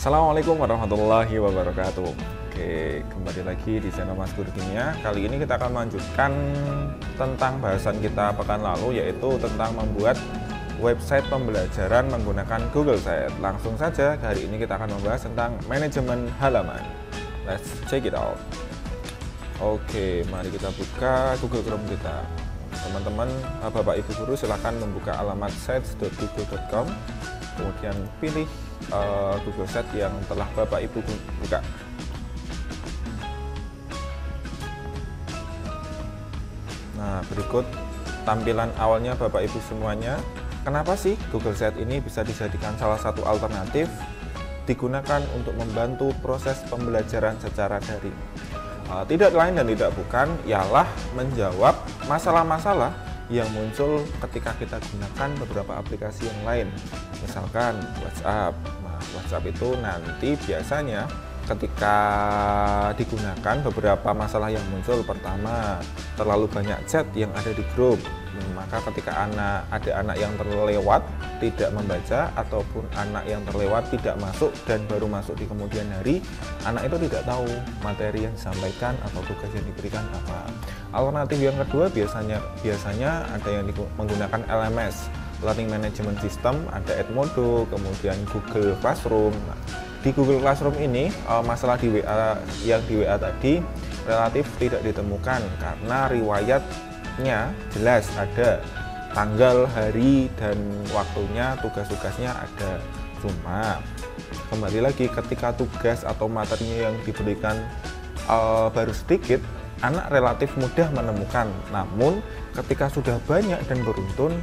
Assalamualaikum warahmatullahi wabarakatuh. Oke, kembali lagi di channel Mas Guru Kimia. Kali ini kita akan melanjutkan tentang bahasan kita pekan lalu, yaitu tentang membuat website pembelajaran menggunakan Google Sheets. Langsung saja, hari ini kita akan membahas tentang manajemen halaman. Let's check it out. Oke, mari kita buka Google Chrome kita. Teman-teman, Bapak Ibu Guru silahkan membuka alamat sites.google.com, kemudian pilih Google Sheets yang telah Bapak Ibu buka. Nah, berikut tampilan awalnya Bapak Ibu semuanya. Kenapa sih Google Sheets ini bisa dijadikan salah satu alternatif digunakan untuk membantu proses pembelajaran secara daring? Tidak lain dan tidak bukan ialah menjawab masalah-masalah yang muncul ketika kita gunakan beberapa aplikasi yang lain, misalkan WhatsApp. Nah, WhatsApp itu nanti biasanya ketika digunakan beberapa masalah yang muncul. Pertama, terlalu banyak chat yang ada di grup, maka ketika ada anak yang terlewat tidak membaca, ataupun anak yang terlewat tidak masuk dan baru masuk di kemudian hari, anak itu tidak tahu materi yang disampaikan atau tugas yang diberikan apa. Alternatif yang kedua biasanya ada yang menggunakan LMS, Learning Management System, ada Edmodo, kemudian Google Classroom. Nah, di Google Classroom ini masalah di WA yang di WA tadi relatif tidak ditemukan karena riwayatnya jelas ada, tanggal, hari, dan waktunya, tugas-tugasnya ada. Cuma kembali lagi, ketika tugas atau materinya yang diberikan baru sedikit, anak relatif mudah menemukan. Namun ketika sudah banyak dan beruntun,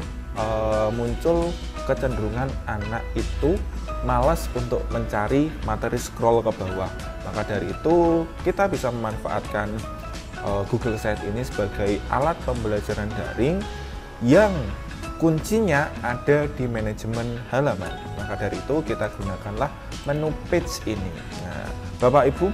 muncul kecenderungan anak itu malas untuk mencari materi, scroll ke bawah. Maka dari itu kita bisa memanfaatkan Google Sheets ini sebagai alat pembelajaran daring yang kuncinya ada di manajemen halaman. Maka dari itu kita gunakanlah menu page ini. Nah, Bapak Ibu,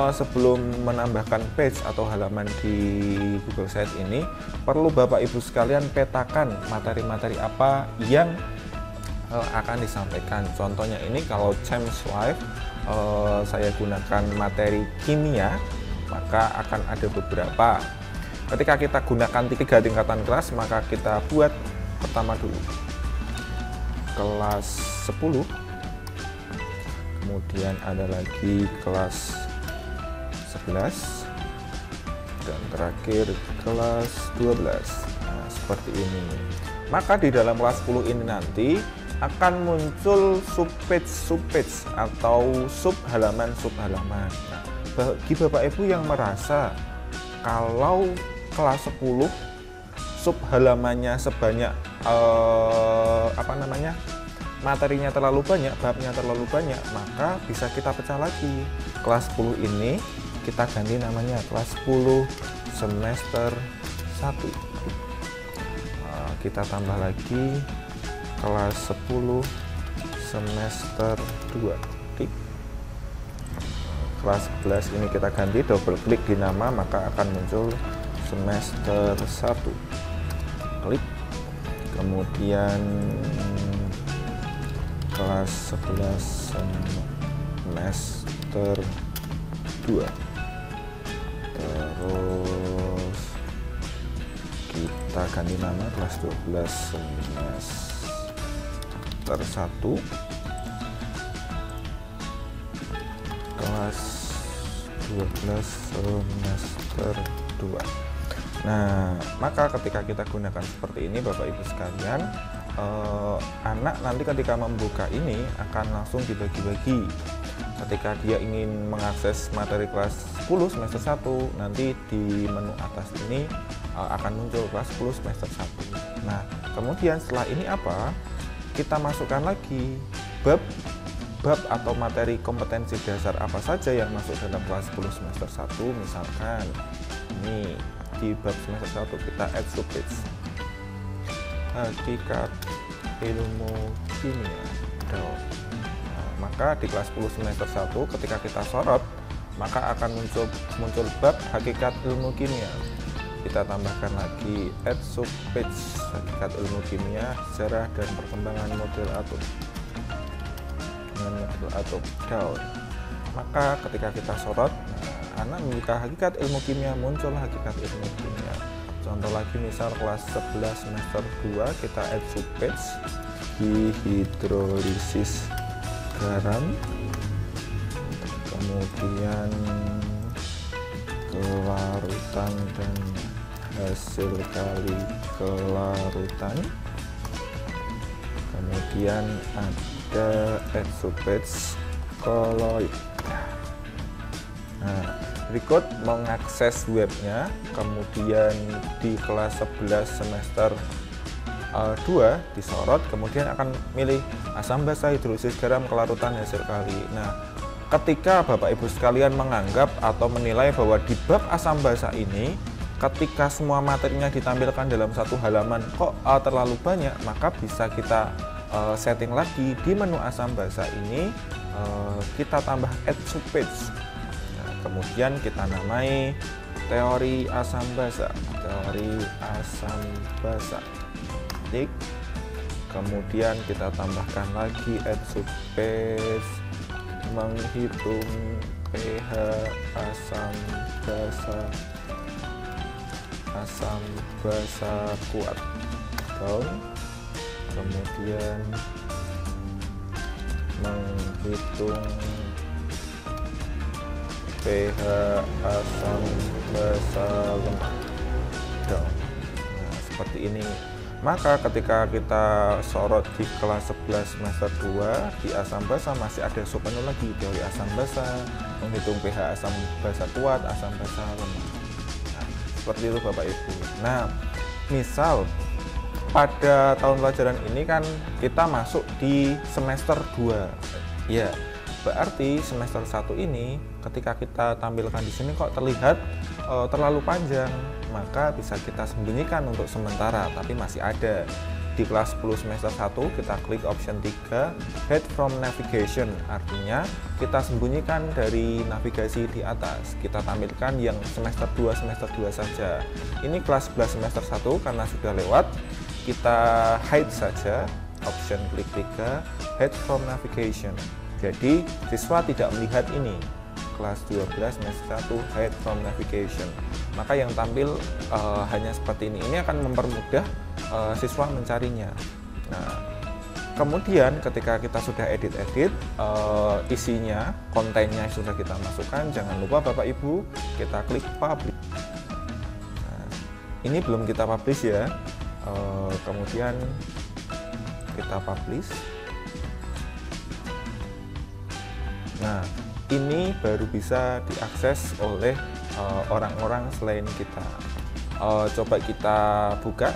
sebelum menambahkan page atau halaman di Google Sheets ini, perlu Bapak Ibu sekalian petakan materi-materi apa yang akan disampaikan. Contohnya ini kalau James Live, saya gunakan materi kimia, maka akan ada beberapa. Ketika kita gunakan 3 tingkatan kelas, maka kita buat pertama dulu kelas 10, kemudian ada lagi kelas 11, dan terakhir kelas 12. Nah, seperti ini. Maka di dalam kelas 10 ini nanti akan muncul subpage atau subhalaman. Nah, bagi Bapak Ibu yang merasa kalau kelas 10 subhalamannya sebanyak materinya terlalu banyak, babnya terlalu banyak, maka bisa kita pecah lagi. Kelas 10 ini kita ganti namanya kelas 10 semester 1. Kita tambah lagi kelas 10 semester 2. Kelas 11 ini kita ganti, double klik di nama, maka akan muncul semester 1. Klik, kemudian kelas 11 semester 2, terus kita ganti nama kelas 12 semester 1, kelas 12 semester 2. Nah, maka ketika kita gunakan seperti ini, Bapak Ibu sekalian, anak nanti ketika membuka ini akan langsung dibagi-bagi. Ketika dia ingin mengakses materi kelas 10 semester 1, nanti di menu atas ini akan muncul kelas 10 semester 1. Nah, kemudian setelah ini apa? Kita masukkan lagi bab atau materi kompetensi dasar apa saja yang masuk dalam kelas 10 semester 1. Misalkan ini di bab semester 1 kita add subpage hakikat ilmu kimia. Nah, maka di kelas 10 semester 1 ketika kita sorot, maka akan muncul bab hakikat ilmu kimia. Kita tambahkan lagi add subpage hakikat ilmu kimia, sejarah dan perkembangan model atom. dengan middle atau down. Maka ketika kita sorot, anak membuka hakikat ilmu kimia, muncul hakikat ilmu kimia. Contoh lagi misal kelas 11 semester 2 kita add subpage dihidrolisis garam, kemudian kelarutan dan hasil kali kelarutan, kemudian ada add subpage koloid. Nah, berikut mengakses webnya, kemudian di kelas 11 semester 2 disorot, kemudian akan milih asam basa, hidrolisis garam, kelarutan, hasil kali. Nah, ketika Bapak Ibu sekalian menganggap atau menilai bahwa di bab asam basa ini, ketika semua materinya ditampilkan dalam satu halaman kok terlalu banyak, maka bisa kita setting lagi di menu asam basa ini, kita tambah add subpage. Kemudian kita namai teori asam basa, teori asam basa. Klik. Kemudian kita tambahkan lagi add subpage, menghitung pH asam basa kuat. Down. Kemudian menghitung pH asam basa lemah. Down. Nah, seperti ini. Maka ketika kita sorot di kelas 11 semester 2 di asam basa masih ada submenu lagi, teori asam basa, menghitung pH asam basa kuat, asam basa lemah. Nah, seperti itu Bapak Ibu. Nah, misal pada tahun pelajaran ini kan kita masuk di semester 2. Ya, berarti semester 1 ini ketika kita tampilkan di sini kok terlihat terlalu panjang, maka bisa kita sembunyikan untuk sementara, tapi masih ada. Di kelas 10 semester 1 kita klik option 3 hide from navigation, artinya kita sembunyikan dari navigasi di atas, kita tampilkan yang semester 2 saja. Ini kelas 11 semester 1 karena sudah lewat, kita hide saja, option klik 3 hide from navigation. Jadi siswa tidak melihat ini. Kelas 12 semester 1 hide from navigation. Maka yang tampil hanya seperti ini. Ini akan mempermudah siswa mencarinya. Nah, kemudian ketika kita sudah edit-edit, isinya, kontennya sudah kita masukkan, jangan lupa Bapak Ibu kita klik publish. Nah, ini belum kita publish ya. Kemudian kita publish. Nah, ini baru bisa diakses oleh orang-orang selain kita. Coba kita buka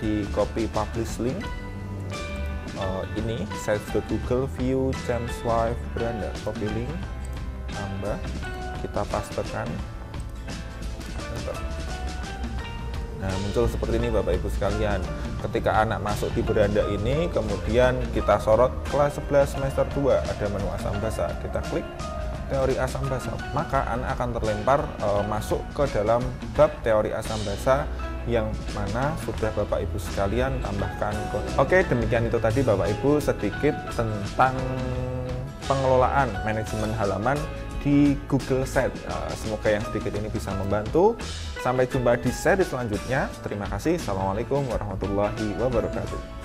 di copy publish link. Ini sites.google view James Live Beranda, copy link, tambah, kita pastekan. Nah, muncul seperti ini Bapak Ibu sekalian. Ketika anak masuk di beranda ini, kemudian kita sorot kelas 11 semester 2, ada menu asam basa, kita klik teori asam basa, maka anak akan terlempar masuk ke dalam bab teori asam basa yang mana sudah Bapak Ibu sekalian tambahkan kode. Oke, demikian itu tadi Bapak Ibu sedikit tentang pengelolaan manajemen halaman di Google Sheets. Semoga yang sedikit ini bisa membantu. Sampai jumpa di seri selanjutnya. Terima kasih. Assalamualaikum warahmatullahi wabarakatuh.